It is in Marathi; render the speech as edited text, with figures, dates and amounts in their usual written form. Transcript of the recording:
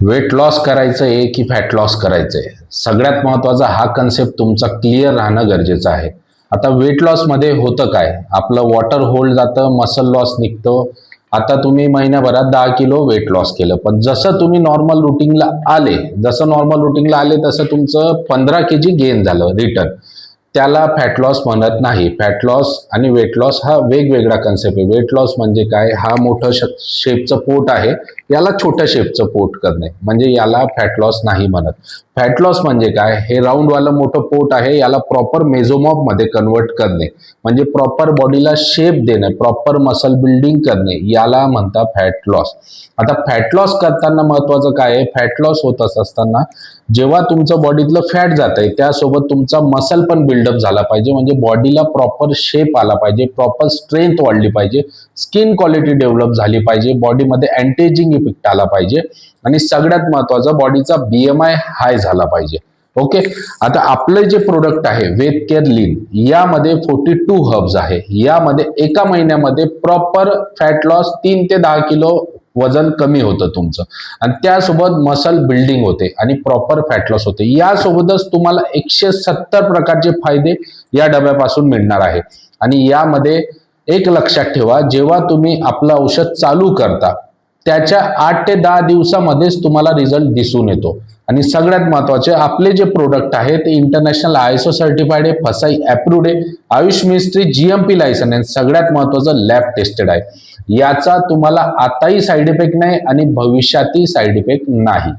वेट लॉस करायचं आहे की फॅट लॉस करायचं आहे, सगळ्यात महत्वाचा हा कन्सेप्ट तुमचा क्लिअर राहणं गरजेचं आहे. आता वेट लॉस मध्ये होतं काय, आपलं वॉटर होल्ड जातं, मसल लॉस निघतो. आता तुम्ही महिन्याभरात 10 किलो वेट लॉस केलं, पण जसं तुम्ही नॉर्मल रुटीनला आले तसं तुमचं 15 kg गेन झालं रिटर्न. त्याला फॅट लॉस म्हणत नाही. फॅट लॉस आणि वेट लॉस हा वेगवेगळा कन्सेप्ट आहे. वेट लॉस म्हणजे काय, हा मोठं शेपचं पोट आहे, याला छोट्या शेपचं पोट करणे म्हणजे याला फॅट लॉस नाही म्हणत. फॅट लॉस म्हणजे काय, हे राऊंडवालं मोठं पोट आहे, याला प्रॉपर मेझोमॉर्फ मध्ये कन्वर्ट करणे म्हणजे प्रॉपर बॉडीला शेप देणे, प्रॉपर मसल बिल्डिंग करणे, याला म्हणतात फॅट लॉस. आता फॅट लॉस करताना महत्वाचं काय आहे, फॅट लॉस होत असताना जेव्हा तुमचं बॉडीतलं फॅट जात आहे त्यासोबत तुमचा मसल पण बिल्डअप झाला पाहिजे, म्हणजे बॉडीला प्रॉपर शेप आला पाहिजे, प्रॉपर स्ट्रेंथ वाढली पाहिजे, स्किन क्वालिटी डेव्हलप झाली पाहिजे, बॉडीमध्ये अँटीएजिंग इफेक्ट आला पाहिजे आणि सगळ्यात महत्वाचं बॉडीचा BMI हाय झाला पाहिजे. ओके. आता आपले जे प्रोडक्ट आहे वेट केअर लीन, यामध्ये 42 हर्ब्स आहे. यामध्ये एका महिन्यामध्ये प्रॉपर फॅट लॉस 3 ते 10 किलो वजन कमी होतं तुमचं आणि त्यासोबत मसल बिल्डिंग होते आणि प्रॉपर फॅट लॉस होते. यासोबतच तुम्हाला 170 प्रकारचे फायदे या डब्यापासून मिळणार आहे. आणि यामध्ये एक लक्षात ठेवा, जेव्हा तुम्ही आपलं औषध चालू करता त्याच्या 8 ते 10 दिवसामध्येच तुम्हाला रिझल्ट दिसून येतो. आणि सगळ्यात महत्वाचे, आपले जे प्रोडक्ट आहे ते इंटरनॅशनल ISO सर्टिफाईड आहे, फसाई अप्रूव्ड आहे, आयुष मिनिस्ट्री GMP लायसन आहे, सगळ्यात महत्वाचं लॅब टेस्टेड आहे. याचा तुम्हाला आताही साईड इफेक्ट नाही आणि भविष्यातही साईड इफेक्ट नाही.